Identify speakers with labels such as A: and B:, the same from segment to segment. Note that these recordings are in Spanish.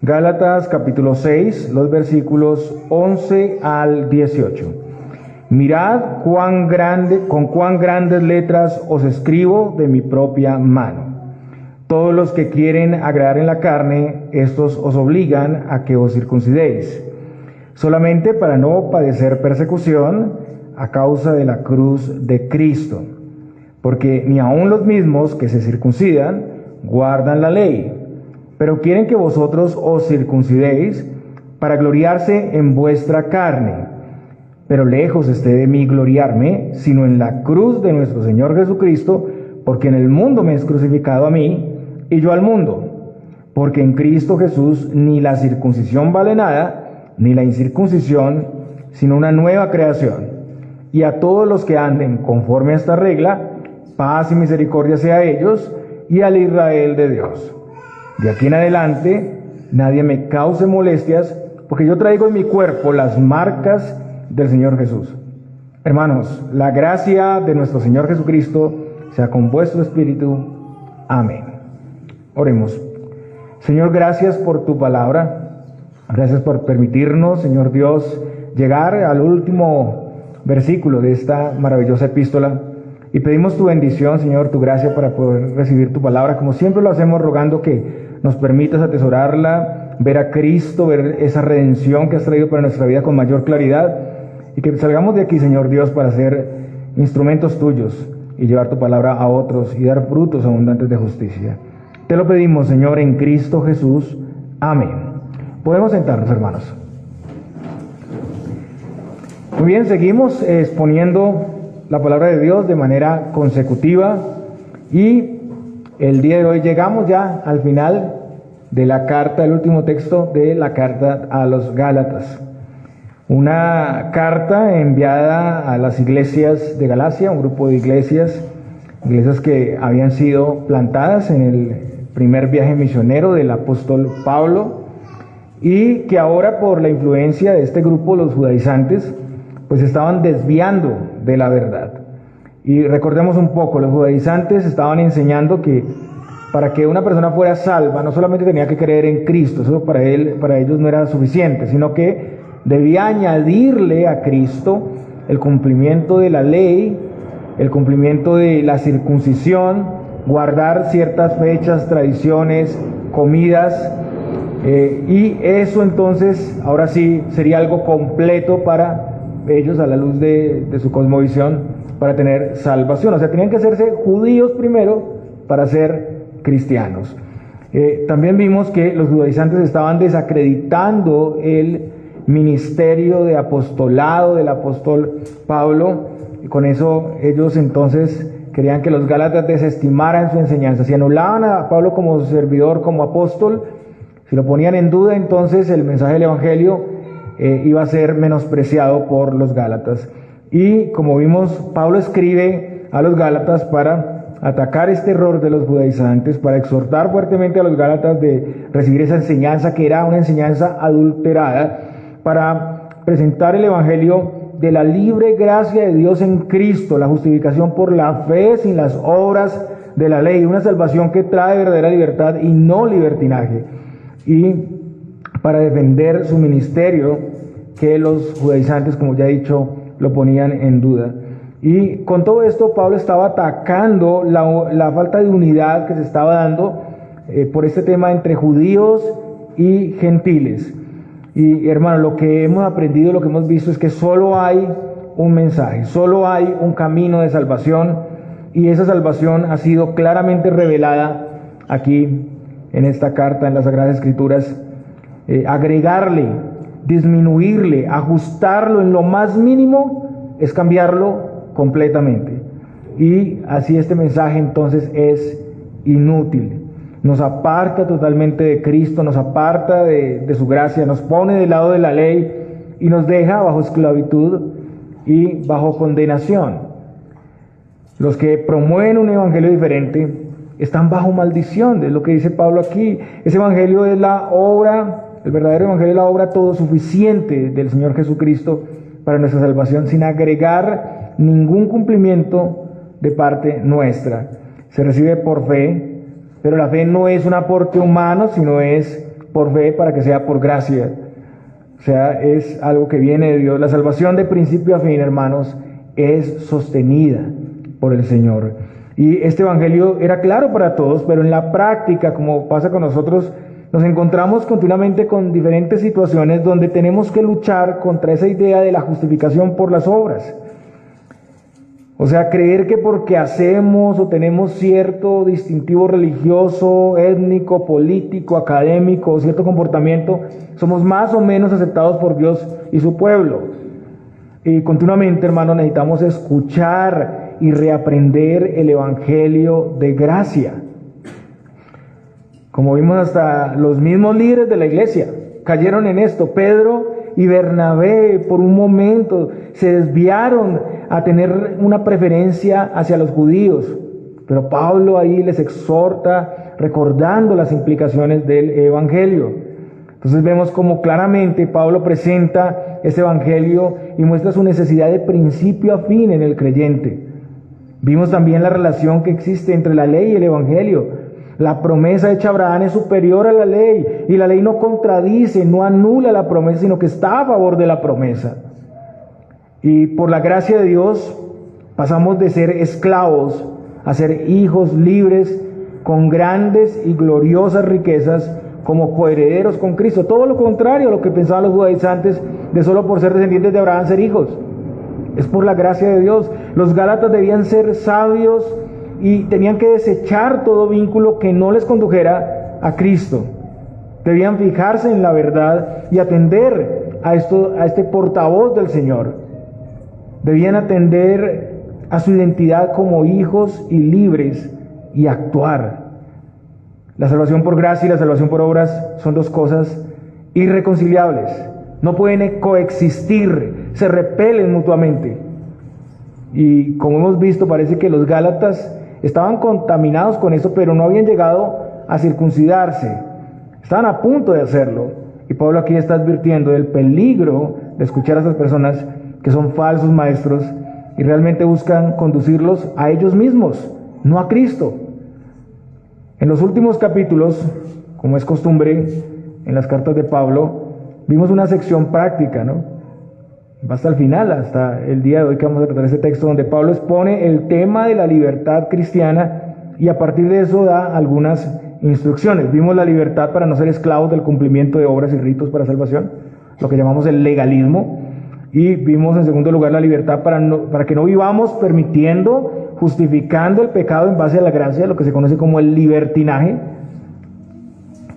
A: Gálatas capítulo 6, los versículos 11 al 18. Mirad con cuán grandes letras os escribo de mi propia mano. Todos los que quieren agradar en la carne, estos os obligan a que os circuncidéis, solamente para no padecer persecución a causa de la cruz de Cristo. Porque ni aun los mismos que se circuncidan guardan la ley, pero quieren que vosotros os circuncidéis para gloriarse en vuestra carne. Pero lejos esté de mí gloriarme, sino en la cruz de nuestro Señor Jesucristo, porque en el mundo me es crucificado a mí, y yo al mundo. Porque en Cristo Jesús ni la circuncisión vale nada, ni la incircuncisión, sino una nueva creación. Y a todos los que anden conforme a esta regla, paz y misericordia sea a ellos y al Israel de Dios. De aquí en adelante, nadie me cause molestias, porque yo traigo en mi cuerpo las marcas del Señor Jesús. Hermanos, la gracia de nuestro Señor Jesucristo sea con vuestro espíritu. Amén. Oremos. Señor, gracias por tu palabra. Gracias por permitirnos, Señor Dios, llegar al último versículo de esta maravillosa epístola. Y pedimos tu bendición, Señor, tu gracia para poder recibir tu palabra, como siempre lo hacemos, rogando que nos permitas atesorarla, ver a Cristo, ver esa redención que has traído para nuestra vida con mayor claridad, y que salgamos de aquí, Señor Dios, para ser instrumentos tuyos y llevar tu palabra a otros y dar frutos abundantes de justicia. Te lo pedimos, Señor, en Cristo Jesús. Amén. Podemos sentarnos, hermanos. Muy bien, seguimos exponiendo la palabra de Dios de manera consecutiva, y el día de hoy llegamos ya al final de la carta, el último texto de la carta a los Gálatas. Una carta enviada a las iglesias de Galacia, un grupo de iglesias que habían sido plantadas en el primer viaje misionero del apóstol Pablo, y que ahora, por la influencia de este grupo, los judaizantes, pues estaban desviando de la verdad. Y recordemos un poco, los judaizantes estaban enseñando que para que una persona fuera salva, no solamente tenía que creer en Cristo, eso para ellos no era suficiente, sino que debía añadirle a Cristo el cumplimiento de la ley, el cumplimiento de la circuncisión, guardar ciertas fechas, tradiciones, comidas, y eso entonces, ahora sí, sería algo completo para ellos a la luz de su cosmovisión, para tener salvación. O sea, tenían que hacerse judíos primero para ser cristianos. También vimos que los judaizantes estaban desacreditando el ministerio de apostolado del apóstol Pablo, y con eso ellos entonces querían que los gálatas desestimaran su enseñanza. Si anulaban a Pablo como servidor, como apóstol, si lo ponían en duda, entonces el mensaje del evangelio iba a ser menospreciado por los gálatas. Y como vimos, Pablo escribe a los gálatas para atacar este error de los judaizantes, para exhortar fuertemente a los gálatas de recibir esa enseñanza que era una enseñanza adulterada, para presentar el evangelio de la libre gracia de Dios en Cristo, la justificación por la fe sin las obras de la ley, una salvación que trae verdadera libertad y no libertinaje, y para defender su ministerio, que los judaizantes, como ya he dicho, lo ponían en duda. Y con todo esto, Pablo estaba atacando la falta de unidad que se estaba dando por este tema entre judíos y gentiles. Y hermano, lo que hemos aprendido, lo que hemos visto es que solo hay un mensaje, solo hay un camino de salvación, y esa salvación ha sido claramente revelada aquí en esta carta, en las Sagradas Escrituras. Agregarle, disminuirle, ajustarlo en lo más mínimo es cambiarlo completamente. Y así este mensaje entonces es inútil. Nos aparta totalmente de Cristo, nos aparta de su gracia, nos pone del lado de la ley y nos deja bajo esclavitud y bajo condenación. Los que promueven un evangelio diferente están bajo maldición, es lo que dice Pablo aquí. Ese evangelio es la obra, el verdadero evangelio es la obra todo suficiente del Señor Jesucristo para nuestra salvación, sin agregar ningún cumplimiento de parte nuestra. Se recibe por fe, pero la fe no es un aporte humano, sino es por fe para que sea por gracia. O sea, es algo que viene de Dios. La salvación de principio a fin, hermanos, es sostenida por el Señor. Y este evangelio era claro para todos, pero en la práctica, como pasa con nosotros, nos encontramos continuamente con diferentes situaciones donde tenemos que luchar contra esa idea de la justificación por las obras. O sea, creer que porque hacemos o tenemos cierto distintivo religioso, étnico, político, académico, o cierto comportamiento, somos más o menos aceptados por Dios y su pueblo. Y continuamente, hermanos, necesitamos escuchar y reaprender el evangelio de gracia. Como vimos, hasta los mismos líderes de la iglesia cayeron en esto. Pedro y Bernabé por un momento se desviaron a tener una preferencia hacia los judíos, pero Pablo ahí les exhorta recordando las implicaciones del evangelio. Entonces vemos como claramente Pablo presenta ese evangelio y muestra su necesidad de principio a fin en el creyente. Vimos también la relación que existe entre la ley y el evangelio. La promesa hecha a Abraham es superior a la ley, y la ley no contradice, no anula la promesa, sino que está a favor de la promesa. Y por la gracia de Dios pasamos de ser esclavos a ser hijos libres con grandes y gloriosas riquezas como coherederos con Cristo. Todo lo contrario a lo que pensaban los judaizantes de solo por ser descendientes de Abraham ser hijos. Es por la gracia de Dios. Los gálatas debían ser sabios y tenían que desechar todo vínculo que no les condujera a Cristo. Debían fijarse en la verdad y atender a este portavoz del Señor. Debían atender a su identidad como hijos y libres y actuar. La salvación por gracia y la salvación por obras son dos cosas irreconciliables. No pueden coexistir, se repelen mutuamente. Y como hemos visto, parece que los gálatas estaban contaminados con eso, pero no habían llegado a circuncidarse. Estaban a punto de hacerlo. Y Pablo aquí está advirtiendo del peligro de escuchar a esas personas que son falsos maestros y realmente buscan conducirlos a ellos mismos, no a Cristo. En los últimos capítulos, como es costumbre en las cartas de Pablo, vimos una sección práctica, ¿no? Hasta el final, hasta el día de hoy que vamos a tratar este texto donde Pablo expone el tema de la libertad cristiana y a partir de eso da algunas instrucciones. Vimos la libertad para no ser esclavos del cumplimiento de obras y ritos para salvación, lo que llamamos el legalismo, y vimos en segundo lugar la libertad para que no vivamos permitiendo, justificando el pecado en base a la gracia, lo que se conoce como el libertinaje,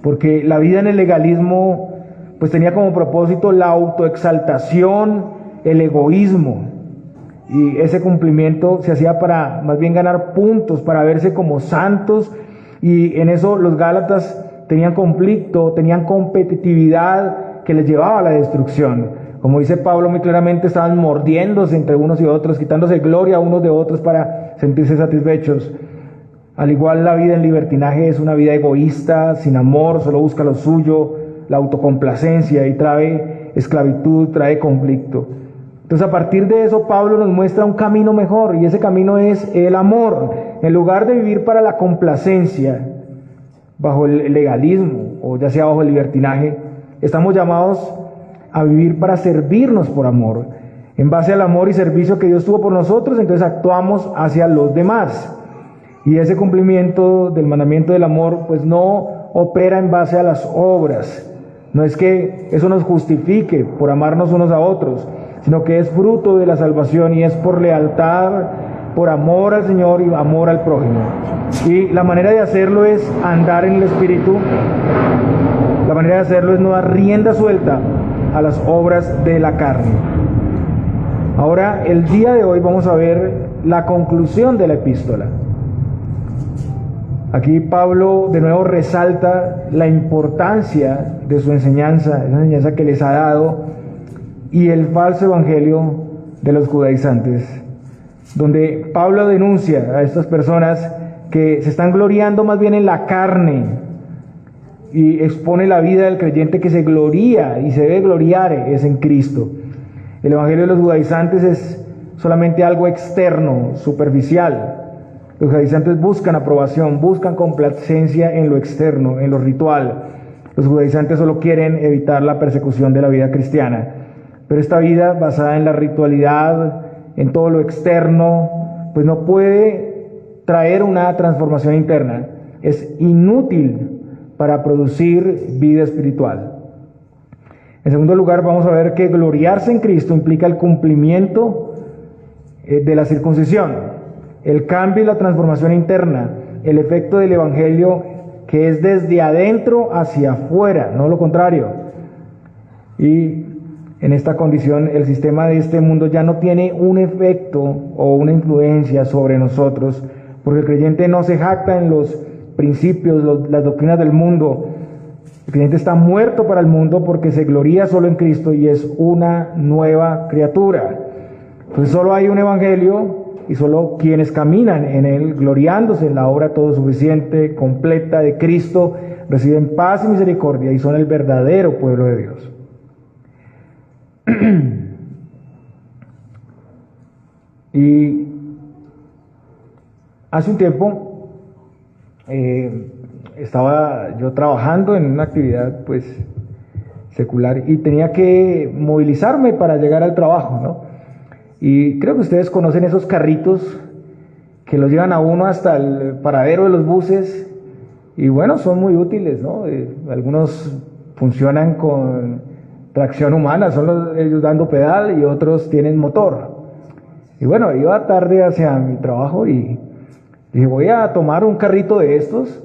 A: porque la vida en el legalismo pues tenía como propósito la autoexaltación, el egoísmo, y ese cumplimiento se hacía para más bien ganar puntos, para verse como santos, y en eso los gálatas tenían conflicto, tenían competitividad que les llevaba a la destrucción. Como dice Pablo muy claramente, estaban mordiéndose entre unos y otros, quitándose gloria a unos de otros para sentirse satisfechos. Al igual la vida en libertinaje es una vida egoísta, sin amor, solo busca lo suyo, la autocomplacencia, y trae esclavitud, trae conflicto. Entonces a partir de eso Pablo nos muestra un camino mejor, y ese camino es el amor. En lugar de vivir para la complacencia bajo el legalismo o ya sea bajo el libertinaje, estamos llamados a vivir para servirnos por amor. En base al amor y servicio que Dios tuvo por nosotros, entonces actuamos hacia los demás. Y ese cumplimiento del mandamiento del amor pues no opera en base a las obras. No es que eso nos justifique por amarnos unos a otros, sino que es fruto de la salvación y es por lealtad, por amor al Señor y amor al prójimo. Y la manera de hacerlo es andar en el Espíritu. La manera de hacerlo es no dar rienda suelta a las obras de la carne. Ahora, el día de hoy vamos a ver la conclusión de la epístola. Aquí Pablo de nuevo resalta la importancia de su enseñanza, esa enseñanza que les ha dado, y el falso evangelio de los judaizantes, donde Pablo denuncia a estas personas que se están gloriando más bien en la carne, y expone la vida del creyente que se gloría y se debe gloriar es en Cristo. El evangelio de los judaizantes es solamente algo externo, superficial. Los judaizantes buscan aprobación, buscan complacencia en lo externo, en lo ritual. Los judaizantes solo quieren evitar la persecución de la vida cristiana, pero esta vida basada en la ritualidad, en todo lo externo, pues no puede traer una transformación interna. Es inútil para producir vida espiritual. En segundo lugar, vamos a ver que gloriarse en Cristo implica el cumplimiento de la circuncisión, el cambio y la transformación interna, el efecto del Evangelio que es desde adentro hacia afuera, no lo contrario. Y en esta condición el sistema de este mundo ya no tiene un efecto o una influencia sobre nosotros, porque el creyente no se jacta en los principios, las doctrinas del mundo. El creyente está muerto para el mundo porque se gloría solo en Cristo y es una nueva criatura. Entonces solo hay un evangelio y solo quienes caminan en él, gloriándose en la obra todo suficiente, completa de Cristo, reciben paz y misericordia y son el verdadero pueblo de Dios. Y hace un tiempo estaba yo trabajando en una actividad pues secular y tenía que movilizarme para llegar al trabajo, ¿no? Y creo que ustedes conocen esos carritos que los llevan a uno hasta el paradero de los buses y bueno, son muy útiles, ¿no? Algunos funcionan con tracción humana, son ellos dando pedal y otros tienen motor. Y bueno, iba tarde hacia mi trabajo y dije, voy a tomar un carrito de estos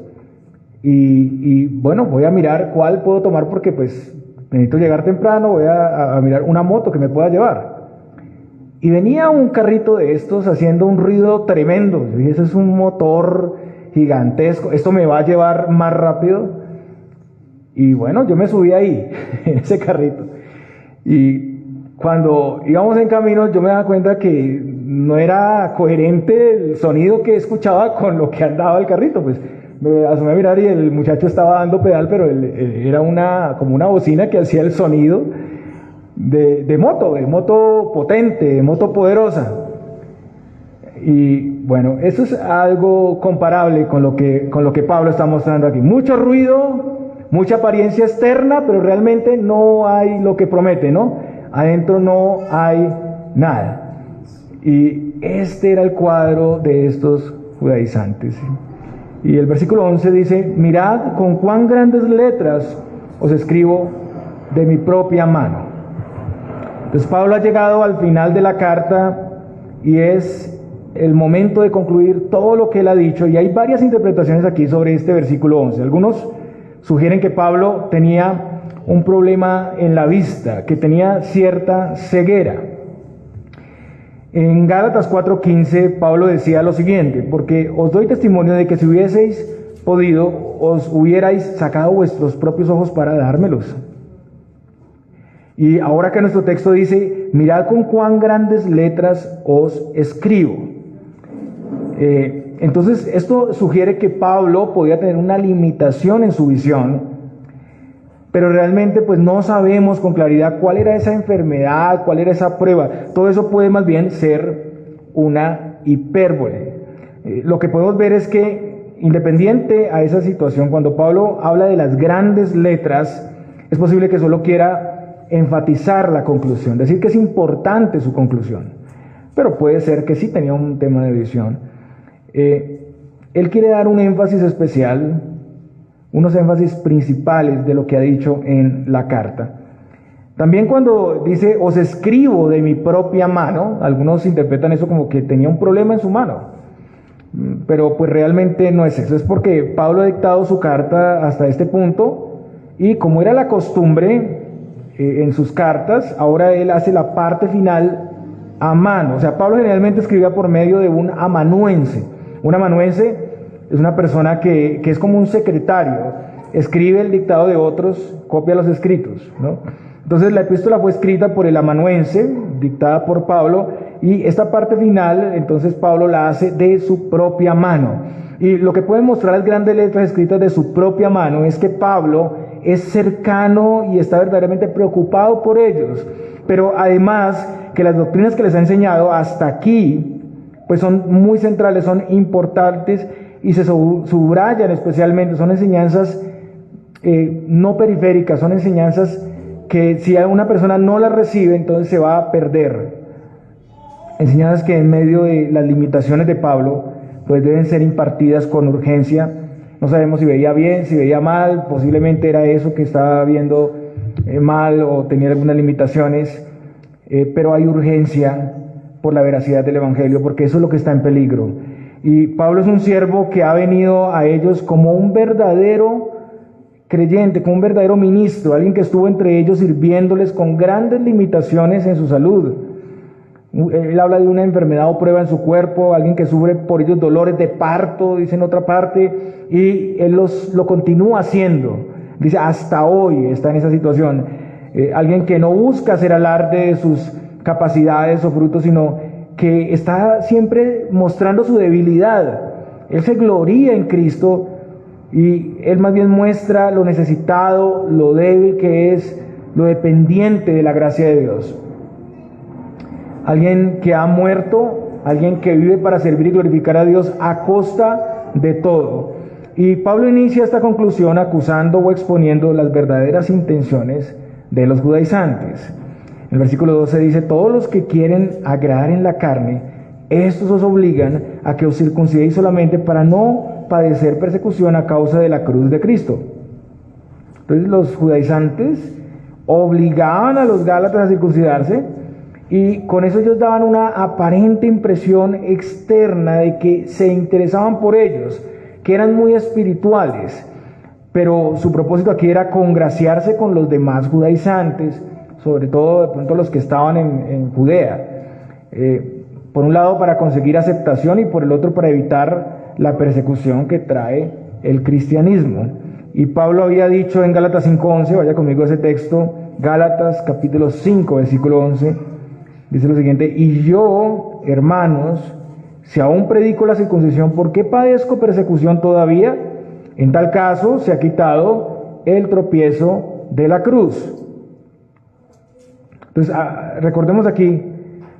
A: y bueno, voy a mirar cuál puedo tomar porque pues necesito llegar temprano, voy a mirar una moto que me pueda llevar. Y venía un carrito de estos haciendo un ruido tremendo. Yo dije, ese es un motor gigantesco, esto me va a llevar más rápido. Y bueno, yo me subí ahí, en ese carrito. Y cuando íbamos en camino, yo me daba cuenta que no era coherente el sonido que escuchaba con lo que andaba el carrito. Pues me asomé a mirar y el muchacho estaba dando pedal, pero era como una bocina que hacía el sonido de moto potente, de moto poderosa. Y bueno, eso es algo comparable con lo que Pablo está mostrando aquí. Mucho ruido, mucha apariencia externa, pero realmente no hay lo que promete, ¿no? Adentro no hay nada. Y este era el cuadro de estos judaizantes. Y el versículo 11 dice, mirad con cuán grandes letras os escribo de mi propia mano. Entonces Pablo ha llegado al final de la carta y es el momento de concluir todo lo que él ha dicho, y hay varias interpretaciones aquí sobre este versículo 11. Algunos sugieren que Pablo tenía un problema en la vista, que tenía cierta ceguera. En Gálatas 4:15 Pablo decía lo siguiente, porque os doy testimonio de que si hubieseis podido, os hubierais sacado vuestros propios ojos para dármelos. Y ahora que nuestro texto dice, mirad con cuán grandes letras os escribo. Entonces esto sugiere que Pablo podía tener una limitación en su visión, pero realmente pues no sabemos con claridad cuál era esa enfermedad, cuál era esa prueba. Todo eso puede más bien ser una hipérbole. Lo que podemos ver es que independiente a esa situación, cuando Pablo habla de las grandes letras, es posible que solo quiera enfatizar la conclusión, decir que es importante su conclusión, pero puede ser que sí tenía un tema de visión. Él quiere dar un énfasis especial, unos énfasis principales de lo que ha dicho en la carta. También cuando dice, os escribo de mi propia mano, algunos interpretan eso como que tenía un problema en su mano, pero pues realmente no es eso, es porque Pablo ha dictado su carta hasta este punto, y como era la costumbre en sus cartas, ahora él hace la parte final a mano. O sea, Pablo generalmente escribía por medio de un amanuense. Un amanuense es una persona que es como un secretario, escribe el dictado de otros, copia los escritos, ¿no? Entonces la epístola fue escrita por el amanuense, dictada por Pablo, y esta parte final, entonces Pablo la hace de su propia mano. Y lo que pueden mostrar las grandes letras escritas de su propia mano es que Pablo es cercano y está verdaderamente preocupado por ellos, pero además que las doctrinas que les ha enseñado hasta aquí pues son muy centrales, son importantes y se subrayan especialmente, son enseñanzas no periféricas, son enseñanzas que si una persona no las recibe, entonces se va a perder. Enseñanzas que en medio de las limitaciones de Pablo, pues deben ser impartidas con urgencia. No sabemos si veía bien, si veía mal, posiblemente era eso que estaba viendo mal o tenía algunas limitaciones, pero hay urgencia por la veracidad del Evangelio, porque eso es lo que está en peligro. Y Pablo es un siervo que ha venido a ellos como un verdadero creyente, como un verdadero ministro, alguien que estuvo entre ellos sirviéndoles con grandes limitaciones en su salud. Él habla de una enfermedad o prueba en su cuerpo, alguien que sufre por ellos dolores de parto, dice en otra parte, y él lo continúa haciendo. Dice, hasta hoy está en esa situación. Alguien que no busca hacer alarde de sus capacidades o frutos, sino que está siempre mostrando su debilidad. Él se gloría en Cristo y él más bien muestra lo necesitado, lo débil que es, lo dependiente de la gracia de Dios. Alguien que ha muerto, alguien que vive para servir y glorificar a Dios a costa de todo. Y Pablo inicia esta conclusión acusando o exponiendo las verdaderas intenciones de los judaizantes. En el versículo 12 dice, todos los que quieren agradar en la carne, estos os obligan a que os circuncidéis solamente para no padecer persecución a causa de la cruz de Cristo. Entonces los judaizantes obligaban a los gálatas a circuncidarse y con eso ellos daban una aparente impresión externa de que se interesaban por ellos, que eran muy espirituales, pero su propósito aquí era congraciarse con los demás judaizantes, sobre todo de pronto los que estaban en Judea, por un lado para conseguir aceptación y por el otro para evitar la persecución que trae el cristianismo. Y Pablo había dicho en Gálatas 5:11, vaya conmigo a ese texto, Gálatas capítulo 5, versículo 11, dice lo siguiente, y yo, hermanos, si aún predico la circuncisión, ¿por qué padezco persecución todavía? En tal caso se ha quitado el tropiezo de la cruz. Entonces, recordemos aquí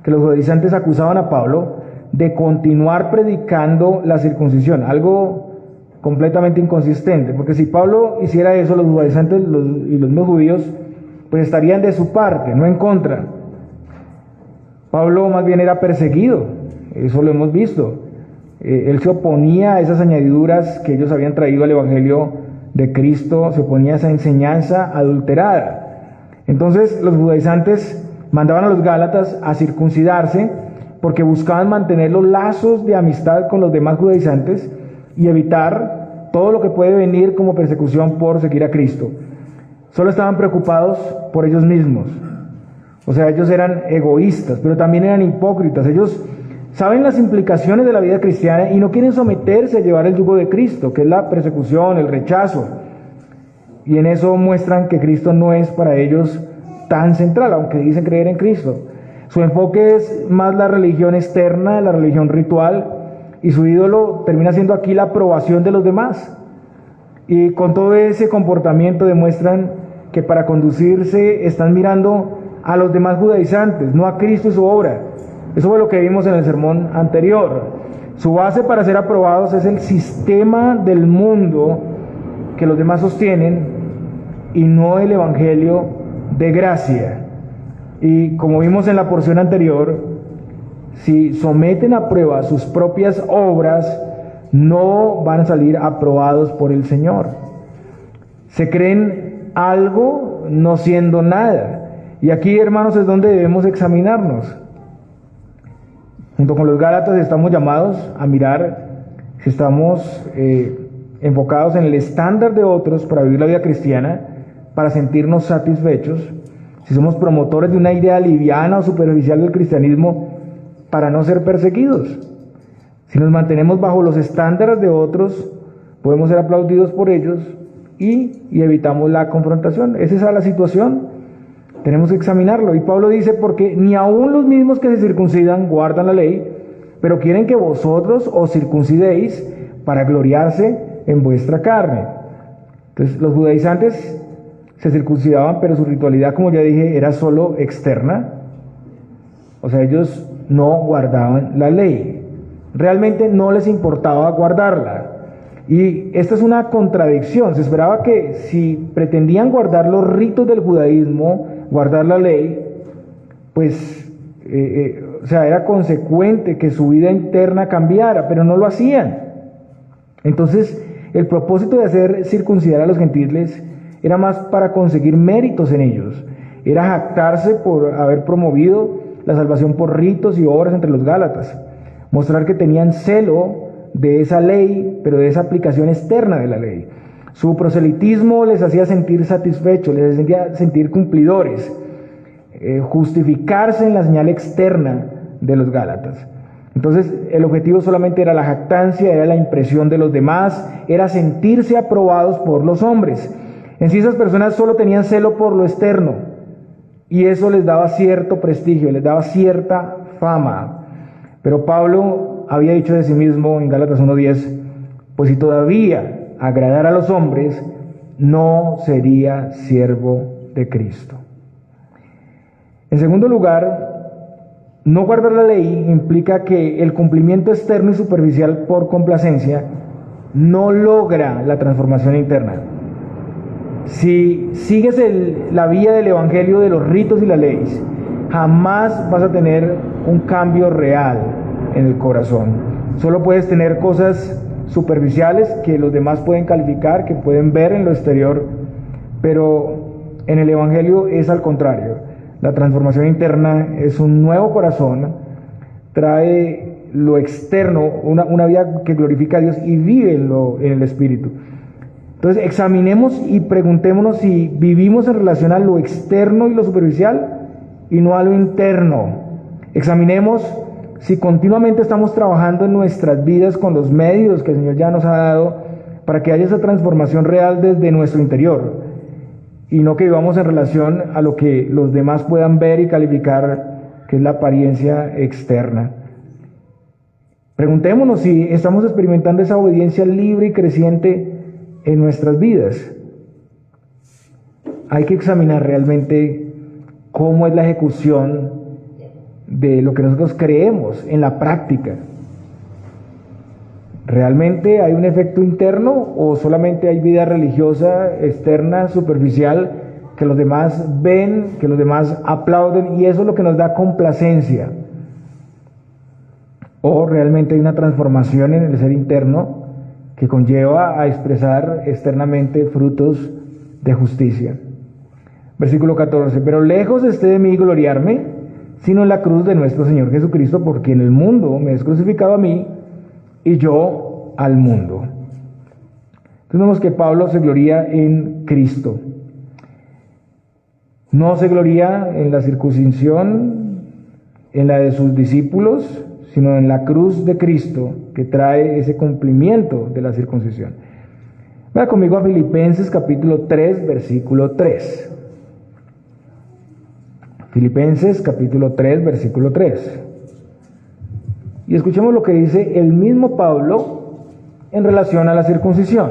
A: que los judaizantes acusaban a Pablo de continuar predicando la circuncisión, algo completamente inconsistente, porque si Pablo hiciera eso, los judaizantes y los no judíos, pues estarían de su parte, no en contra. Pablo más bien era perseguido, eso lo hemos visto. Él se oponía a esas añadiduras que ellos habían traído al Evangelio de Cristo, se oponía a esa enseñanza adulterada. Entonces los judaizantes mandaban a los gálatas a circuncidarse porque buscaban mantener los lazos de amistad con los demás judaizantes y evitar todo lo que puede venir como persecución por seguir a Cristo. Solo estaban preocupados por ellos mismos. O sea, ellos eran egoístas, pero también eran hipócritas. Ellos saben las implicaciones de la vida cristiana y no quieren someterse a llevar el yugo de Cristo, que es la persecución, el rechazo. Y en eso muestran que Cristo no es para ellos tan central, aunque dicen creer en Cristo. Su enfoque es más la religión externa, la religión ritual, y su ídolo termina siendo aquí la aprobación de los demás. Y con todo ese comportamiento demuestran que para conducirse están mirando a los demás judaizantes, no a Cristo y su obra. Eso fue lo que vimos en el sermón anterior. Su base para ser aprobados es el sistema del mundo que los demás sostienen y no el Evangelio de gracia. Y como vimos en la porción anterior, si someten a prueba sus propias obras, no van a salir aprobados por el Señor. Se creen algo no siendo nada. Y aquí, hermanos, es donde debemos examinarnos. Junto con los gálatas estamos llamados a mirar si estamos enfocados en el estándar de otros para vivir la vida cristiana, para sentirnos satisfechos, si somos promotores de una idea liviana o superficial del cristianismo para no ser perseguidos. Si nos mantenemos bajo los estándares de otros, podemos ser aplaudidos por ellos y evitamos la confrontación. Esa es la situación. Tenemos que examinarlo. Y Pablo dice, porque ni aun los mismos que se circuncidan guardan la ley, pero quieren que vosotros os circuncidéis para gloriarse en vuestra carne. Entonces los judaizantes se circuncidaban, pero su ritualidad, como ya dije, era solo externa. O sea, ellos no guardaban la ley. Realmente no les importaba guardarla. Y esta es una contradicción. Se esperaba que si pretendían guardar los ritos del judaísmo, guardar la ley, pues o sea, era consecuente que su vida interna cambiara, pero no lo hacían. Entonces, el propósito de hacer circuncidar a los gentiles era más para conseguir méritos en ellos. Era jactarse por haber promovido la salvación por ritos y obras entre los gálatas. Mostrar que tenían celo de esa ley, pero de esa aplicación externa de la ley. Su proselitismo les hacía sentir satisfechos, les hacía sentir cumplidores, justificarse en la señal externa de los gálatas. Entonces el objetivo solamente era la jactancia, era la impresión de los demás, era sentirse aprobados por los hombres. En sí, esas personas solo tenían celo por lo externo, y eso les daba cierto prestigio, les daba cierta fama. Pero Pablo había dicho de sí mismo en Gálatas 1:10, pues si todavía agradara a los hombres, no sería siervo de Cristo. En segundo lugar, no guardar la ley implica que el cumplimiento externo y superficial por complacencia no logra la transformación interna. Si sigues la vía del evangelio de los ritos y las leyes, jamás vas a tener un cambio real en el corazón. Solo puedes tener cosas superficiales que los demás pueden calificar, que pueden ver en lo exterior, pero en el evangelio es al contrario. La transformación interna es un nuevo corazón, trae lo externo, una vida que glorifica a Dios y vive en el Espíritu. Entonces examinemos y preguntémonos si vivimos en relación a lo externo y lo superficial y no a lo interno. Examinemos si continuamente estamos trabajando en nuestras vidas con los medios que el Señor ya nos ha dado para que haya esa transformación real desde nuestro interior, y no que vivamos en relación a lo que los demás puedan ver y calificar, que es la apariencia externa. Preguntémonos si estamos experimentando esa obediencia libre y creciente en nuestras vidas. Hay que examinar realmente cómo es la ejecución de lo que nosotros creemos en la práctica. ¿Realmente hay un efecto interno o solamente hay vida religiosa externa, superficial, que los demás ven, que los demás aplauden y eso es lo que nos da complacencia? ¿O realmente hay una transformación en el ser interno que conlleva a expresar externamente frutos de justicia? Versículo 14, pero lejos esté de mí gloriarme, sino en la cruz de nuestro Señor Jesucristo, porque en el mundo me es crucificado a mí, y yo al mundo. Entonces vemos que Pablo se gloria en Cristo. No se gloria en la circuncisión, en la de sus discípulos, sino en la cruz de Cristo, que trae ese cumplimiento de la circuncisión. Vaya conmigo a Filipenses capítulo 3, versículo 3. Filipenses capítulo 3, versículo 3. Y escuchemos lo que dice el mismo Pablo en relación a la circuncisión.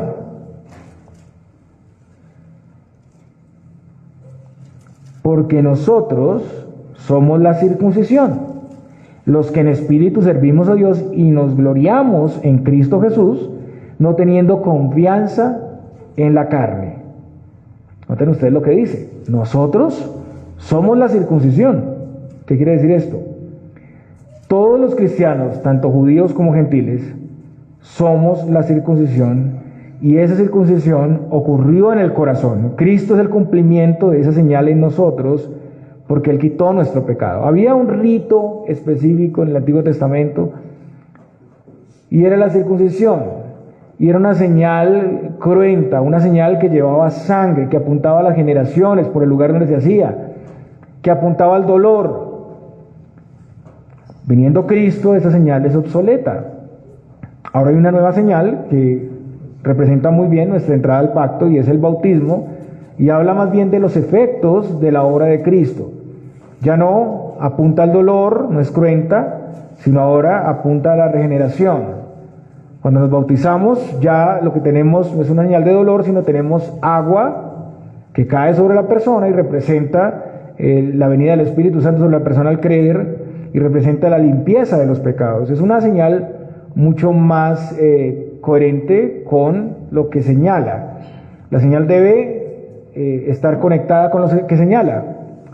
A: Porque nosotros somos la circuncisión, los que en espíritu servimos a Dios y nos gloriamos en Cristo Jesús, no teniendo confianza en la carne. Noten ustedes lo que dice. Nosotros somos la circuncisión. ¿Qué quiere decir esto? Todos los cristianos, tanto judíos como gentiles, somos la circuncisión, y esa circuncisión ocurrió en el corazón. Cristo es el cumplimiento de esa señal en nosotros, porque Él quitó nuestro pecado. Había un rito específico en el Antiguo Testamento, y era la circuncisión, y era una señal cruenta, una señal que llevaba sangre, que apuntaba a las generaciones por el lugar donde se hacía, que apuntaba al dolor. Viniendo Cristo, esa señal es obsoleta. Ahora hay una nueva señal que representa muy bien nuestra entrada al pacto, y es el bautismo, y habla más bien de los efectos de la obra de Cristo. Ya no apunta al dolor, no es cruenta, sino ahora apunta a la regeneración. Cuando nos bautizamos, ya lo que tenemos no es una señal de dolor, sino tenemos agua que cae sobre la persona y representa la venida del Espíritu Santo sobre la persona al creer, y representa la limpieza de los pecados. Es una señal mucho más coherente con lo que señala. La señal debe estar conectada con lo que señala,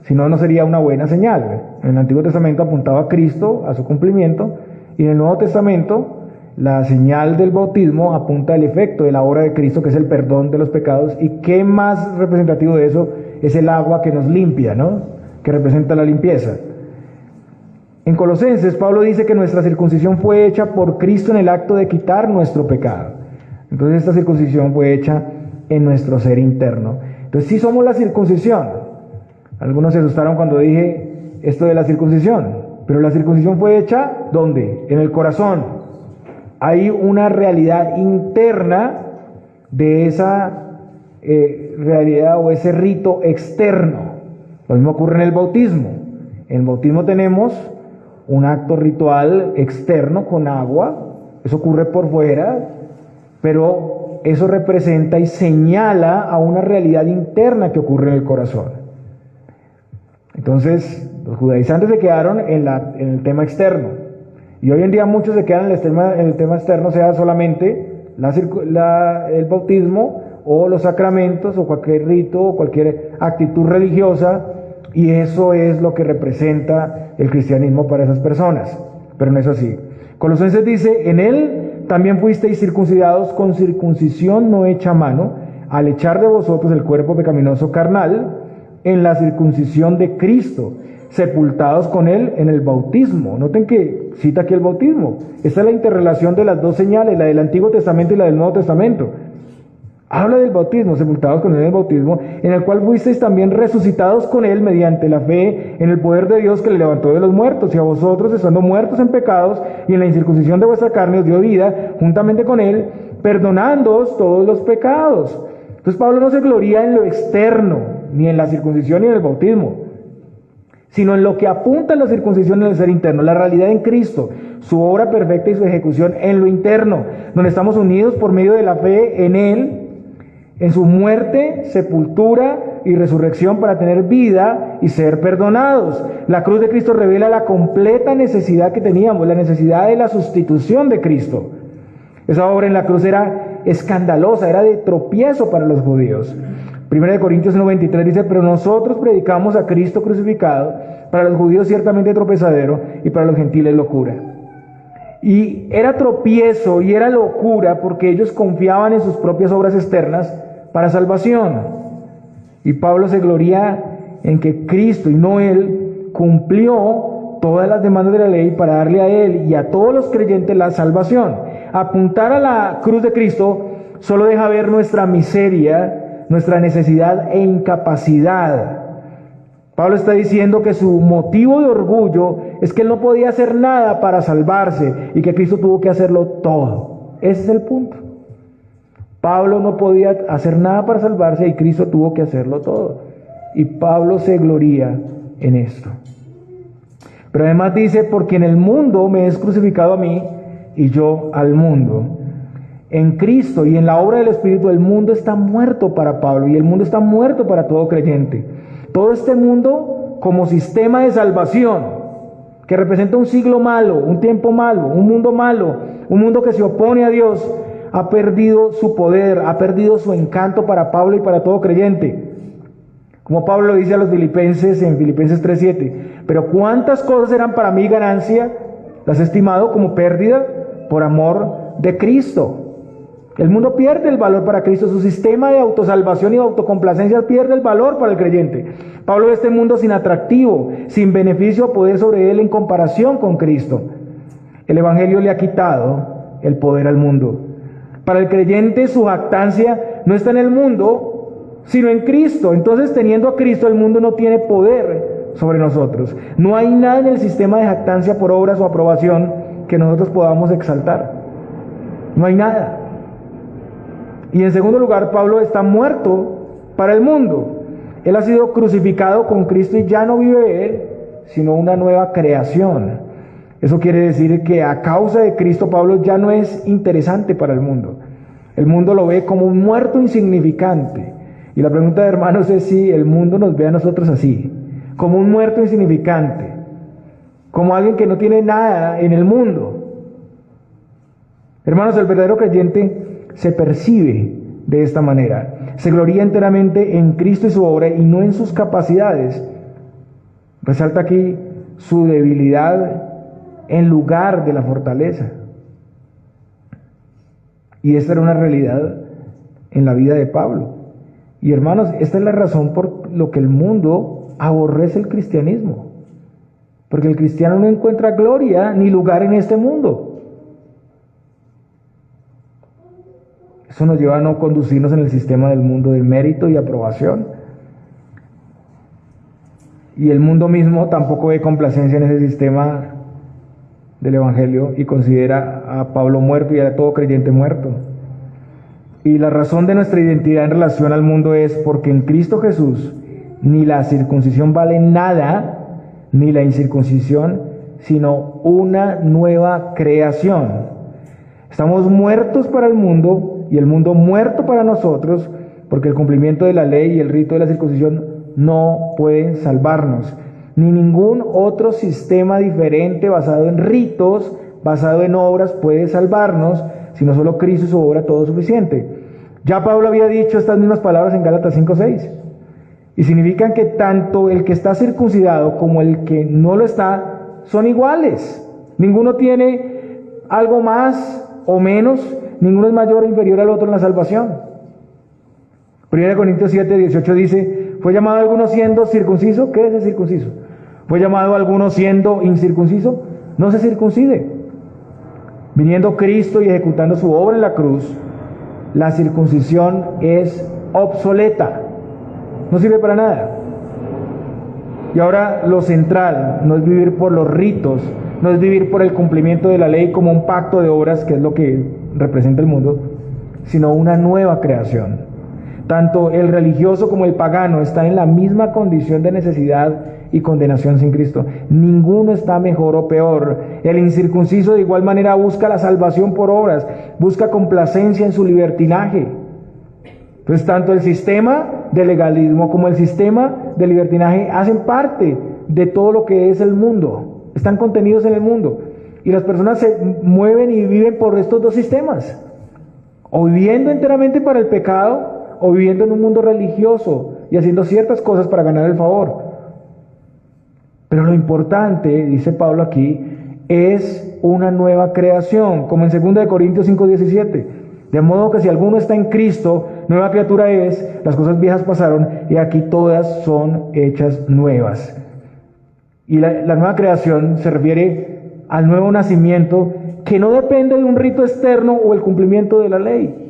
A: si no, no sería una buena señal. En el Antiguo Testamento apuntaba a Cristo, a su cumplimiento, y en el Nuevo Testamento la señal del bautismo apunta al efecto de la obra de Cristo, que es el perdón de los pecados, y qué más representativo de eso es el agua que nos limpia, ¿no? Que representa la limpieza. En Colosenses, Pablo dice que nuestra circuncisión fue hecha por Cristo en el acto de quitar nuestro pecado. Entonces esta circuncisión fue hecha en nuestro ser interno. Entonces sí somos la circuncisión. Algunos se asustaron cuando dije esto de la circuncisión, pero la circuncisión fue hecha ¿dónde? En el corazón. Hay una realidad interna de esa realidad o ese rito externo. Lo mismo ocurre en el bautismo. En el bautismo tenemos un acto ritual externo con agua, eso ocurre por fuera, pero eso representa y señala a una realidad interna que ocurre en el corazón. Entonces, los judaizantes se quedaron en el tema externo, y hoy en día muchos se quedan en el tema externo, sea solamente el bautismo o los sacramentos o cualquier rito o cualquier actitud religiosa, y eso es lo que representa el cristianismo para esas personas, pero no es así. Colosenses dice, en él también fuisteis circuncidados con circuncisión no hecha a mano, al echar de vosotros el cuerpo pecaminoso carnal, en la circuncisión de Cristo, sepultados con él en el bautismo. Noten que cita aquí el bautismo. Esta es la interrelación de las dos señales, la del Antiguo Testamento y la del Nuevo Testamento. Habla del bautismo, sepultados con él en el bautismo, en el cual fuisteis también resucitados con él mediante la fe en el poder de Dios que le levantó de los muertos, y a vosotros, estando muertos en pecados y en la incircuncisión de vuestra carne, os dio vida juntamente con él, perdonándoos todos los pecados. Entonces Pablo no se gloría en lo externo, ni en la circuncisión ni en el bautismo, sino en lo que apunta a la circuncisión en el ser interno, la realidad en Cristo, su obra perfecta y su ejecución en lo interno, donde estamos unidos por medio de la fe en él, en su muerte, sepultura y resurrección para tener vida y ser perdonados. La cruz de Cristo revela la completa necesidad que teníamos, la necesidad de la sustitución de Cristo. Esa obra en la cruz era escandalosa, era de tropiezo para los judíos. 1 Corintios 1:23 dice, pero nosotros predicamos a Cristo crucificado, para los judíos ciertamente tropezadero y para los gentiles locura. Y era tropiezo y era locura porque ellos confiaban en sus propias obras externas para salvación. Y Pablo se gloria en que Cristo y no él cumplió todas las demandas de la ley para darle a él y a todos los creyentes la salvación. Apuntar a la cruz de Cristo solo deja ver nuestra miseria, nuestra necesidad e incapacidad. Pablo está diciendo que su motivo de orgullo es que él no podía hacer nada para salvarse y que Cristo tuvo que hacerlo todo. Ese es el punto. Pablo no podía hacer nada para salvarse y Cristo tuvo que hacerlo todo. Y Pablo se gloría en esto. Pero además dice, porque en el mundo me es crucificado a mí y yo al mundo. En Cristo y en la obra del Espíritu el mundo está muerto para Pablo y el mundo está muerto para todo creyente. Todo este mundo como sistema de salvación, que representa un siglo malo, un tiempo malo, un mundo que se opone a Dios, ha perdido su poder, ha perdido su encanto para Pablo y para todo creyente. Como Pablo lo dice a los filipenses en Filipenses 3:7, pero cuántas cosas eran para mí ganancia, las he estimado como pérdida por amor de Cristo. El mundo pierde el valor para Cristo, su sistema de autosalvación y autocomplacencia pierde el valor para el creyente. Pablo ve este mundo sin atractivo, sin beneficio o poder sobre él en comparación con Cristo. El Evangelio le ha quitado el poder al mundo. Para el creyente su jactancia no está en el mundo, sino en Cristo. Entonces, teniendo a Cristo, el mundo no tiene poder sobre nosotros. No hay nada en el sistema de jactancia por obras o aprobación que nosotros podamos exaltar. No hay nada. Y en segundo lugar, Pablo está muerto para el mundo. Él ha sido crucificado con Cristo y ya no vive él, sino una nueva creación. Eso quiere decir que a causa de Cristo, Pablo ya no es interesante para el mundo. El mundo lo ve como un muerto insignificante. Y la pregunta de hermanos es si el mundo nos ve a nosotros así, como un muerto insignificante, como alguien que no tiene nada en el mundo. Hermanos, el verdadero creyente se percibe de esta manera. Se gloría enteramente en Cristo y su obra y no en sus capacidades. Resalta aquí su debilidad en lugar de la fortaleza. Y esta era una realidad en la vida de Pablo. Y hermanos, esta es la razón por lo que el mundo aborrece el cristianismo. Porque el cristiano no encuentra gloria ni lugar en este mundo. Eso nos lleva a no conducirnos en el sistema del mundo de mérito y aprobación. Y el mundo mismo tampoco ve complacencia en ese sistema del Evangelio y considera a Pablo muerto y a todo creyente muerto. Y la razón de nuestra identidad en relación al mundo es porque en Cristo Jesús ni la circuncisión vale nada, ni la incircuncisión, sino una nueva creación. Estamos muertos para el mundo y el mundo muerto para nosotros, porque el cumplimiento de la ley y el rito de la circuncisión no pueden salvarnos, ni ningún otro sistema diferente basado en ritos, basado en obras puede salvarnos, sino solo Cristo y su obra todo suficiente. Ya Pablo había dicho estas mismas palabras en Gálatas 5:6, y significan que tanto el que está circuncidado como el que no lo está son iguales. Ninguno tiene algo más o menos, ninguno es mayor o inferior al otro en la salvación. 1 Corintios 7:18 dice: ¿fue llamado alguno siendo circunciso? ¿Qué es el circunciso? ¿Fue llamado alguno siendo incircunciso? No se circuncide. Viniendo Cristo y ejecutando su obra en la cruz, la circuncisión es obsoleta, no sirve para nada. Y ahora lo central no es vivir por los ritos, no es vivir por el cumplimiento de la ley como un pacto de obras, que es lo que representa el mundo, sino una nueva creación. Tanto el religioso como el pagano están en la misma condición de necesidad y condenación sin Cristo. Ninguno está mejor o peor. El incircunciso de igual manera busca la salvación por obras, busca complacencia en su libertinaje. Entonces, tanto el sistema de legalismo como el sistema de libertinaje hacen parte de todo lo que es el mundo. Están contenidos en el mundo. Y las personas se mueven y viven por estos dos sistemas. O viviendo enteramente para el pecado, o viviendo en un mundo religioso y haciendo ciertas cosas para ganar el favor. Pero lo importante, dice Pablo aquí, es una nueva creación, como en 2 Corintios 5:17. De modo que si alguno está en Cristo, nueva criatura es, las cosas viejas pasaron y aquí todas son hechas nuevas. Y la nueva creación se refiere al nuevo nacimiento que no depende de un rito externo o el cumplimiento de la ley.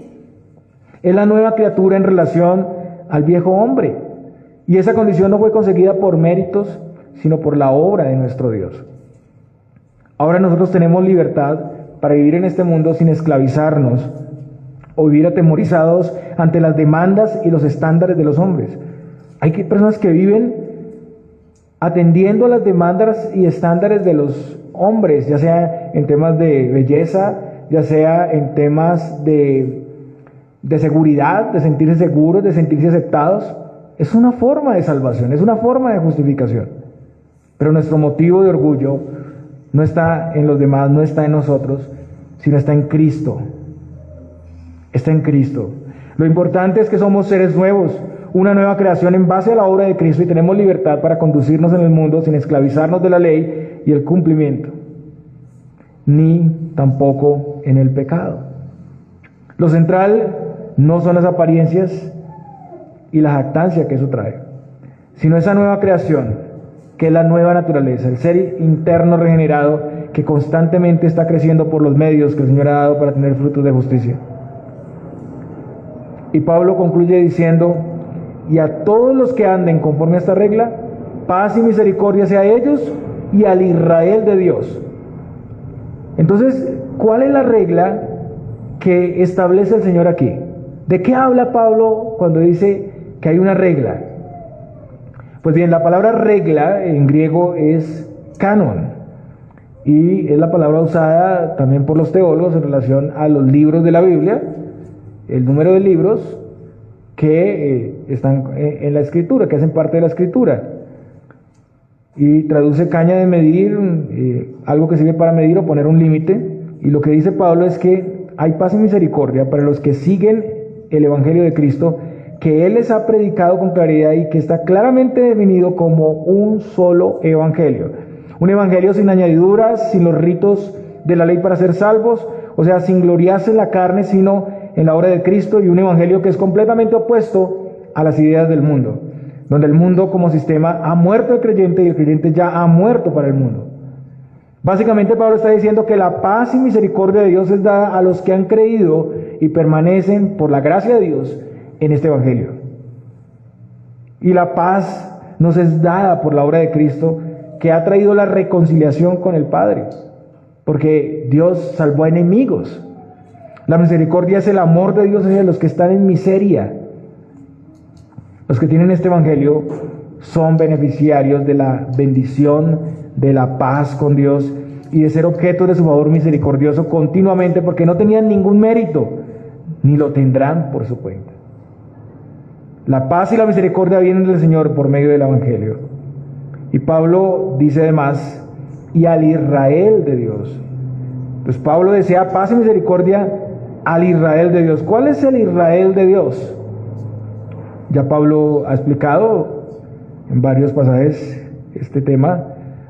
A: Es la nueva criatura en relación al viejo hombre. Y esa condición no fue conseguida por méritos, sino por la obra de nuestro Dios. Ahora nosotros tenemos libertad para vivir en este mundo sin esclavizarnos o vivir atemorizados ante las demandas y los estándares de los hombres. Hay personas que viven atendiendo a las demandas y estándares de los hombres, ya sea en temas de belleza, ya sea en temas de seguridad, de sentirse seguros, de sentirse aceptados. Es una forma de salvación, es una forma de justificación. Pero nuestro motivo de orgullo no está en los demás, no está en nosotros, sino está en Cristo. Está en Cristo. Lo importante es que somos seres nuevos, una nueva creación en base a la obra de Cristo, y tenemos libertad para conducirnos en el mundo sin esclavizarnos de la ley y el cumplimiento, ni tampoco en el pecado. Lo central no son las apariencias y la jactancia que eso trae, sino esa nueva creación, que es la nueva naturaleza, el ser interno regenerado que constantemente está creciendo por los medios que el Señor ha dado para tener frutos de justicia. Y Pablo concluye diciendo: y a todos los que anden conforme a esta regla, paz y misericordia sea a ellos y al Israel de Dios. Entonces, ¿cuál es la regla que establece el Señor aquí? ¿De qué habla Pablo cuando dice que hay una regla? Pues bien, la palabra regla en griego es canon, y es la palabra usada también por los teólogos en relación a los libros de la Biblia, el número de libros que están en la Escritura, que hacen parte de la Escritura. Y traduce caña de medir, algo que sirve para medir o poner un límite. Y lo que dice Pablo es que hay paz y misericordia para los que siguen el Evangelio de Cristo, que Él les ha predicado con claridad y que está claramente definido como un solo Evangelio. Un Evangelio sin añadiduras, sin los ritos de la ley para ser salvos, o sea, sin gloriarse en la carne, sino en la obra de Cristo, y un Evangelio que es completamente opuesto a las ideas del mundo, donde el mundo como sistema ha muerto al creyente y el creyente ya ha muerto para el mundo. Básicamente Pablo está diciendo que la paz y misericordia de Dios es dada a los que han creído y permanecen por la gracia de Dios en este Evangelio. Y la paz nos es dada por la obra de Cristo, que ha traído la reconciliación con el Padre, porque Dios salvó a enemigos. La misericordia es el amor de Dios hacia los que están en miseria. Los que tienen este Evangelio son beneficiarios de la bendición, de la paz con Dios y de ser objeto de su favor misericordioso continuamente, porque no tenían ningún mérito, ni lo tendrán por su cuenta. La paz y la misericordia vienen del Señor por medio del Evangelio. Y Pablo dice además, y al Israel de Dios. Pues Pablo desea paz y misericordia al Israel de Dios. ¿Cuál es el Israel de Dios? Ya Pablo ha explicado en varios pasajes este tema,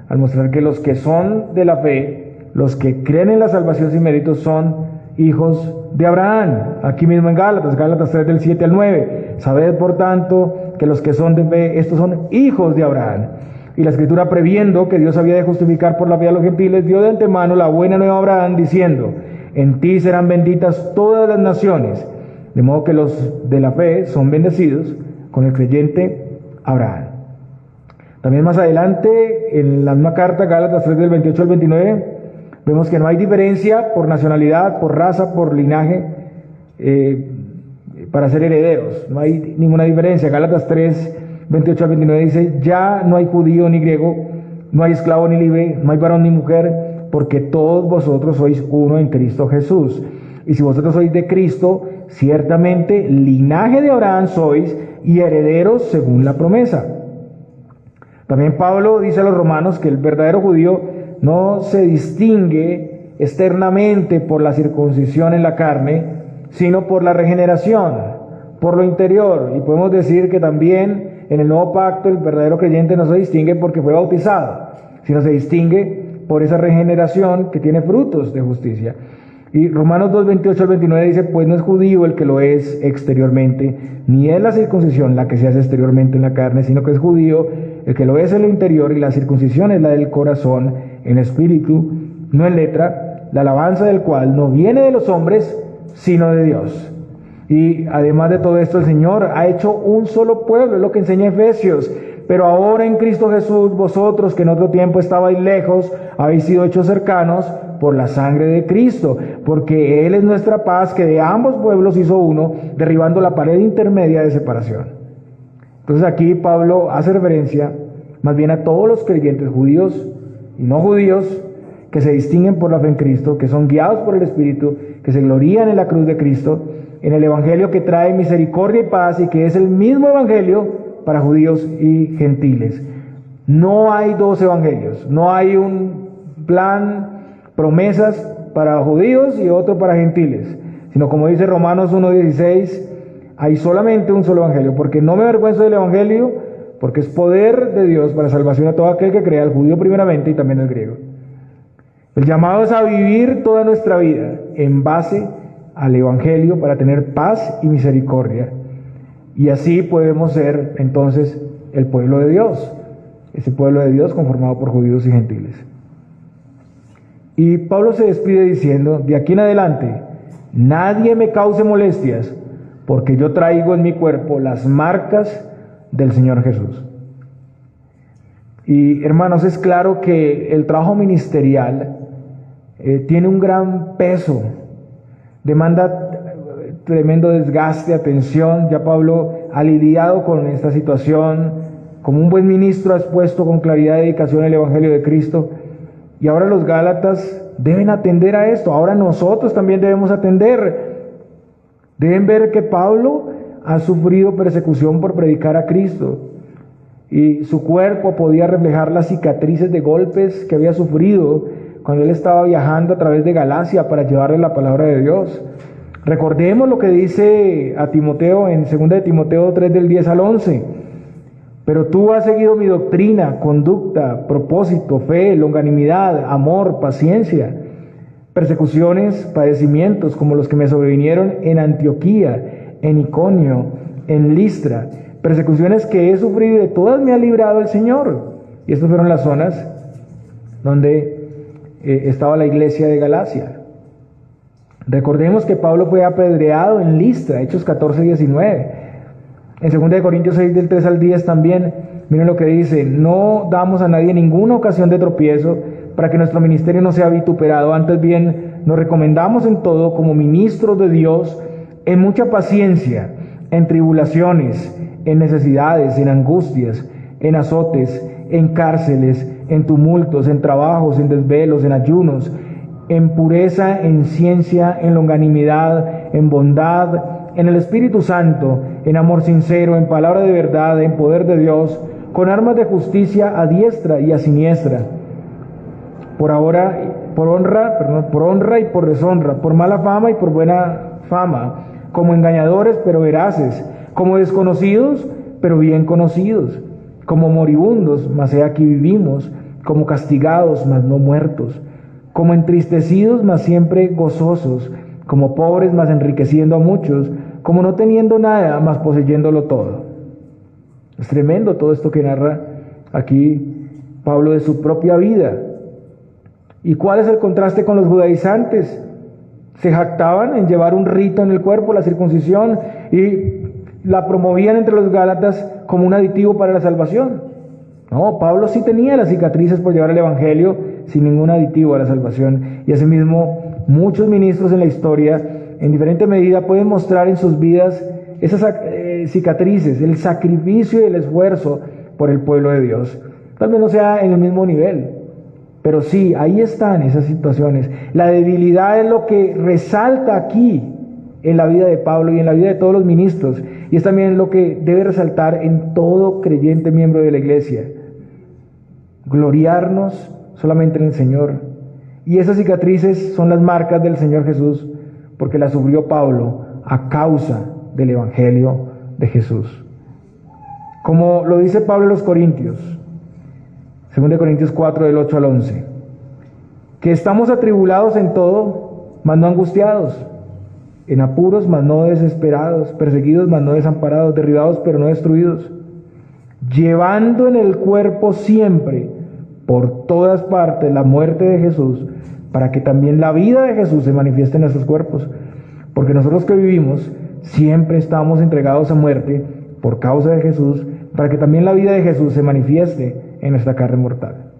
A: al mostrar que los que son de la fe, los que creen en la salvación sin méritos, son hijos de Abraham. Aquí mismo en Gálatas 3 del 7 al 9. Sabed por tanto que los que son de fe, estos son hijos de Abraham. Y la Escritura, previendo que Dios había de justificar por la fe a los gentiles, dio de antemano la buena nueva a Abraham, diciendo, en ti serán benditas todas las naciones. De modo que los de la fe son bendecidos con el creyente Abraham. También más adelante, en la misma carta, Gálatas 3 del 28 al 29, vemos que no hay diferencia por nacionalidad, por raza, por linaje, para ser herederos. No hay ninguna diferencia. Gálatas 3, 28 al 29 dice, ya no hay judío ni griego, no hay esclavo ni libre, no hay varón ni mujer, porque todos vosotros sois uno en Cristo Jesús. Y si vosotros sois de Cristo, ciertamente linaje de Abraham sois y herederos según la promesa. También Pablo dice a los romanos que el verdadero judío no se distingue externamente por la circuncisión en la carne, sino por la regeneración, por lo interior. Y podemos decir que también en el nuevo pacto el verdadero creyente no se distingue porque fue bautizado, sino se distingue por esa regeneración que tiene frutos de justicia. Y Romanos 2, 28 al 29 dice, pues no es judío el que lo es exteriormente, ni es la circuncisión la que se hace exteriormente en la carne, sino que es judío el que lo es en lo interior, y la circuncisión es la del corazón, en espíritu, no en letra, la alabanza del cual no viene de los hombres, sino de Dios. Y además de todo esto, el Señor ha hecho un solo pueblo, es lo que enseña Efesios. Pero ahora en Cristo Jesús, vosotros que en otro tiempo estabais lejos, habéis sido hechos cercanos por la sangre de Cristo, porque Él es nuestra paz, que de ambos pueblos hizo uno, derribando la pared intermedia de separación. Entonces aquí Pablo hace referencia más bien a todos los creyentes judíos y no judíos, que se distinguen por la fe en Cristo, que son guiados por el Espíritu, que se glorían en la cruz de Cristo, en el Evangelio que trae misericordia y paz, y que es el mismo Evangelio para judíos y gentiles. No hay dos evangelios, no hay un plan, promesas para judíos y otro para gentiles, sino como dice Romanos 1:16, hay solamente un solo evangelio, porque no me avergüenzo del evangelio, porque es poder de Dios para salvación a todo aquel que crea, al judío primeramente y también al griego. El llamado es a vivir toda nuestra vida en base al evangelio para tener paz y misericordia. Y así podemos ser entonces el pueblo de Dios, ese pueblo de Dios conformado por judíos y gentiles. Y Pablo se despide diciendo, de aquí en adelante, nadie me cause molestias, porque yo traigo en mi cuerpo las marcas del Señor Jesús. Y hermanos, es claro que el trabajo ministerial tiene un gran peso, demanda tremendo desgaste, atención. Ya Pablo ha lidiado con esta situación, como un buen ministro ha expuesto con claridad y dedicación el Evangelio de Cristo, y ahora los Gálatas deben atender a esto, ahora nosotros también debemos atender, deben ver que Pablo ha sufrido persecución por predicar a Cristo, y su cuerpo podía reflejar las cicatrices de golpes que había sufrido cuando él estaba viajando a través de Galacia para llevarle la palabra de Dios. Recordemos lo que dice a Timoteo en 2 de Timoteo 3 del 10 al 11. Pero tú has seguido mi doctrina, conducta, propósito, fe, longanimidad, amor, paciencia, persecuciones, padecimientos como los que me sobrevinieron en Antioquía, en Iconio, en Listra, persecuciones que he sufrido y de todas me ha librado el Señor. Y estas fueron las zonas donde estaba la iglesia de Galacia. Recordemos que Pablo fue apedreado en Listra, Hechos 14, 19. En 2 Corintios 6, del 3 al 10 también, miren lo que dice: no damos a nadie ninguna ocasión de tropiezo para que nuestro ministerio no sea vituperado, antes bien nos recomendamos en todo como ministros de Dios, en mucha paciencia, en tribulaciones, en necesidades, en angustias, en azotes, en cárceles, en tumultos, en trabajos, en desvelos, en ayunos, en pureza, en ciencia, en longanimidad, en bondad, en el Espíritu Santo, en amor sincero, en palabra de verdad, en poder de Dios, con armas de justicia a diestra y a siniestra, por honra y por deshonra, por mala fama y por buena fama, como engañadores pero veraces, como desconocidos pero bien conocidos, como moribundos, mas he aquí vivimos, como castigados, mas no muertos, como entristecidos, mas siempre gozosos, como pobres, mas enriqueciendo a muchos, como no teniendo nada, mas poseyéndolo todo. Es tremendo todo esto que narra aquí Pablo de su propia vida. ¿Y cuál es el contraste con los judaizantes? Se jactaban en llevar un rito en el cuerpo, la circuncisión, y la promovían entre los gálatas como un aditivo para la salvación. No, Pablo sí tenía las cicatrices por llevar el evangelio sin ningún aditivo a la salvación. Y asimismo, muchos ministros en la historia, en diferente medida, pueden mostrar en sus vidas esas cicatrices, el sacrificio y el esfuerzo por el pueblo de Dios. Tal vez no sea en el mismo nivel, pero sí, ahí están esas situaciones. La debilidad es lo que resalta aquí en la vida de Pablo y en la vida de todos los ministros, y es también lo que debe resaltar en todo creyente miembro de la iglesia. Gloriarnos solamente en el Señor. Y esas cicatrices son las marcas del Señor Jesús, porque las sufrió Pablo a causa del Evangelio de Jesús. Como lo dice Pablo en los Corintios, 2 Corintios 4, del 8 al 11, que estamos atribulados en todo, mas no angustiados, en apuros, mas no desesperados, perseguidos, mas no desamparados, derribados, pero no destruidos, llevando en el cuerpo siempre, por todas partes, la muerte de Jesús, para que también la vida de Jesús se manifieste en nuestros cuerpos. Porque nosotros que vivimos, siempre estamos entregados a muerte por causa de Jesús, para que también la vida de Jesús se manifieste en nuestra carne mortal.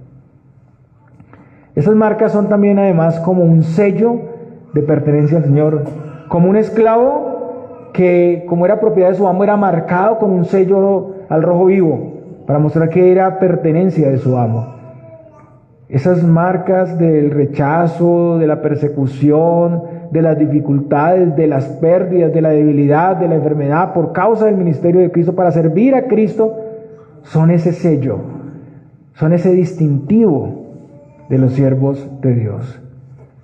A: Esas marcas son también además como un sello de pertenencia al Señor, como un esclavo que, como era propiedad de su amo, era marcado con un sello al rojo vivo, para mostrar que era pertenencia de su amo. Esas marcas del rechazo, de la persecución, de las dificultades, de las pérdidas, de la debilidad, de la enfermedad, por causa del ministerio de Cristo, para servir a Cristo, son ese sello, son ese distintivo de los siervos de Dios.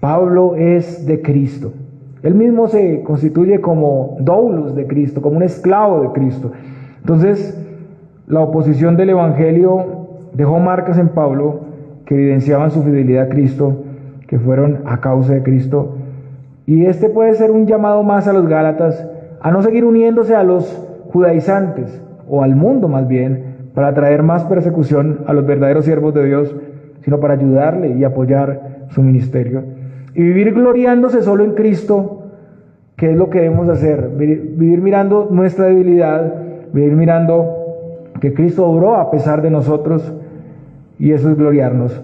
A: Pablo es de Cristo. Él mismo se constituye como doulos de Cristo, como un esclavo de Cristo. Entonces, la oposición del Evangelio dejó marcas en Pablo que evidenciaban su fidelidad a Cristo, que fueron a causa de Cristo. Y este puede ser un llamado más a los gálatas a no seguir uniéndose a los judaizantes, o al mundo más bien, para traer más persecución a los verdaderos siervos de Dios, sino para ayudarle y apoyar su ministerio. Y vivir gloriándose solo en Cristo, que es lo que debemos hacer, vivir mirando nuestra debilidad, vivir mirando que Cristo obró a pesar de nosotros, y eso es gloriarnos.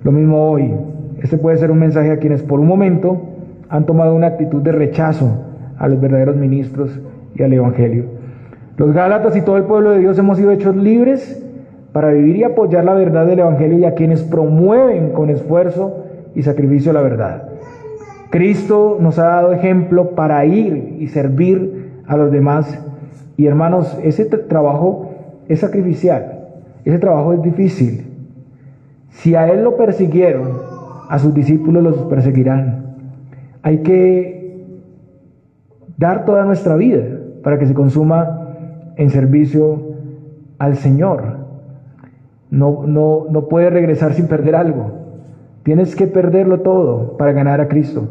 A: Lo mismo hoy. Este puede ser un mensaje a quienes por un momento han tomado una actitud de rechazo a los verdaderos ministros y al Evangelio. Los Gálatas y todo el pueblo de Dios hemos sido hechos libres para vivir y apoyar la verdad del Evangelio y a quienes promueven con esfuerzo y sacrificio la verdad. Cristo nos ha dado ejemplo para ir y servir a los demás. Y hermanos, ese trabajo es sacrificial, ese trabajo es difícil. Si a Él lo persiguieron, a sus discípulos los perseguirán. Hay que dar toda nuestra vida para que se consuma en servicio al Señor. No puedes regresar sin perder algo. Tienes que perderlo todo para ganar a Cristo.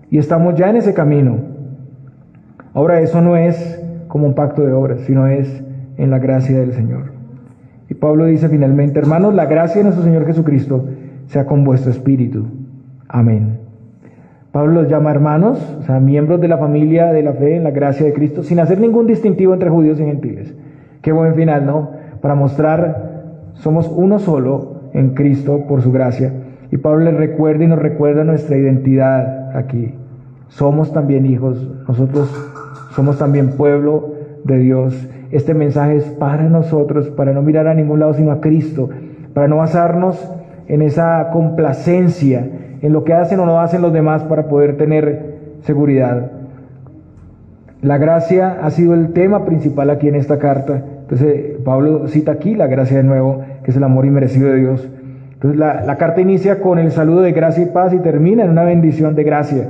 A: Y estamos ya en ese camino. Ahora, eso no es como un pacto de obras, sino es en la gracia del Señor. Y Pablo dice finalmente: hermanos, la gracia de nuestro Señor Jesucristo sea con vuestro espíritu. Amén. Pablo los llama hermanos, o sea, miembros de la familia de la fe en la gracia de Cristo, sin hacer ningún distintivo entre judíos y gentiles. Qué buen final, ¿no? Para mostrar, somos uno solo en Cristo por su gracia. Y Pablo les recuerda y nos recuerda nuestra identidad aquí. Somos también hijos, nosotros somos también pueblo de Dios. Este mensaje es para nosotros, para no mirar a ningún lado sino a Cristo, para no basarnos en esa complacencia, en lo que hacen o no hacen los demás para poder tener seguridad. La gracia ha sido el tema principal aquí en esta carta. Entonces Pablo cita aquí la gracia de nuevo, que es el amor inmerecido de Dios. Entonces la carta inicia con el saludo de gracia y paz y termina en una bendición de gracia.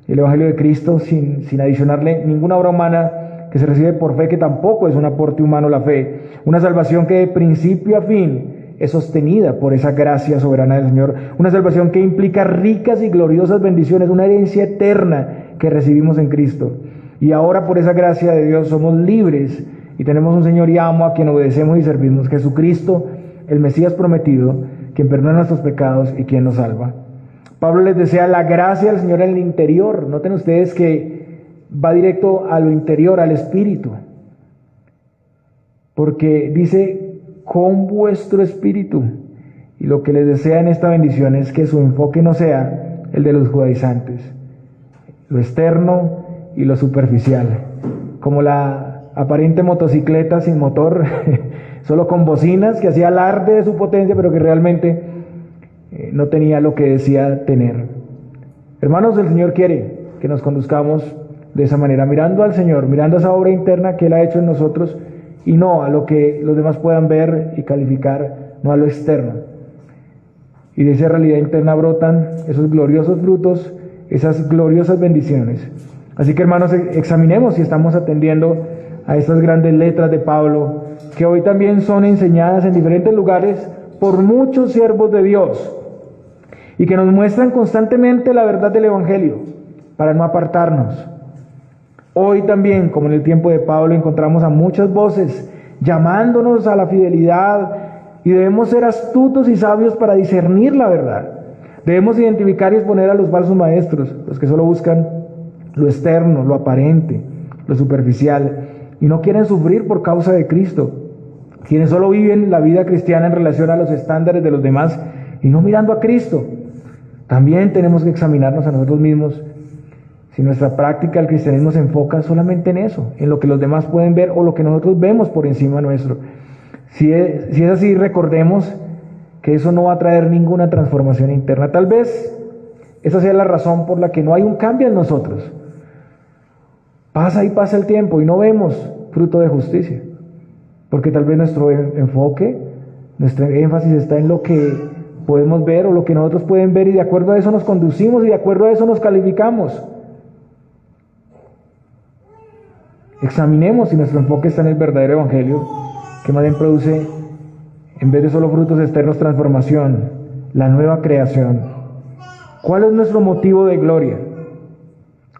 A: El Evangelio de Cristo sin adicionarle ninguna obra humana, que se recibe por fe, que tampoco es un aporte humano la fe. Una salvación que de principio a fin es sostenida por esa gracia soberana del Señor. Una salvación que implica ricas y gloriosas bendiciones, una herencia eterna que recibimos en Cristo. Y ahora por esa gracia de Dios somos libres y tenemos un Señor y amo a quien obedecemos y servimos, Jesucristo, el Mesías prometido, quien perdona nuestros pecados y quien nos salva. Pablo les desea la gracia del Señor en el interior. Noten ustedes que va directo a lo interior, al espíritu. Porque dice, con vuestro espíritu. Y lo que les desea en esta bendición es que su enfoque no sea el de los judaizantes, lo externo y lo superficial, como la aparente motocicleta sin motor, solo con bocinas, que hacía alarde de su potencia, pero que realmente no tenía lo que decía tener. Hermanos, el Señor quiere que nos conduzcamos de esa manera, mirando al Señor, mirando esa obra interna que Él ha hecho en nosotros, y no a lo que los demás puedan ver y calificar, no a lo externo. Y de esa realidad interna brotan esos gloriosos frutos, esas gloriosas bendiciones. Así que, hermanos, examinemos si estamos atendiendo a estas grandes letras de Pablo, que hoy también son enseñadas en diferentes lugares por muchos siervos de Dios, y que nos muestran constantemente la verdad del Evangelio, para no apartarnos. Hoy también, como en el tiempo de Pablo, encontramos a muchas voces llamándonos a la fidelidad, y debemos ser astutos y sabios para discernir la verdad. Debemos identificar y exponer a los falsos maestros, los que solo buscan lo externo, lo aparente, lo superficial, y no quieren sufrir por causa de Cristo, quienes solo viven la vida cristiana en relación a los estándares de los demás y no mirando a Cristo. También tenemos que examinarnos a nosotros mismos si nuestra práctica del cristianismo se enfoca solamente en eso, en lo que los demás pueden ver o lo que nosotros vemos por encima nuestro. Si es así, recordemos que eso no va a traer ninguna transformación interna. Tal vez esa sea la razón por la que no hay un cambio en nosotros. Pasa y pasa el tiempo y no vemos fruto de justicia, porque tal vez nuestro enfoque, nuestro énfasis está en lo que podemos ver o lo que nosotros pueden ver, y de acuerdo a eso nos conducimos y de acuerdo a eso nos calificamos. Examinemos si nuestro enfoque está en el verdadero Evangelio, que más bien produce, en vez de solo frutos externos, transformación, la nueva creación. ¿Cuál es nuestro motivo de gloria?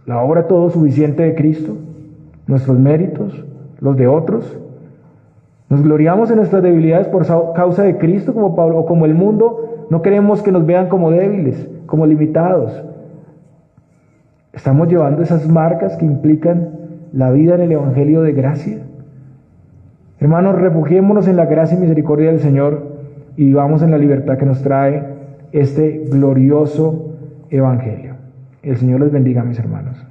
A: ¿La obra todo suficiente de Cristo? ¿Nuestros méritos? ¿Los de otros? ¿Nos gloriamos en nuestras debilidades por causa de Cristo, como Pablo, o como el mundo? No queremos que nos vean como débiles, como limitados. ¿Estamos llevando esas marcas que implican la vida en el Evangelio de gracia? Hermanos, refugiémonos en la gracia y misericordia del Señor y vivamos en la libertad que nos trae este glorioso Evangelio. El Señor les bendiga, mis hermanos.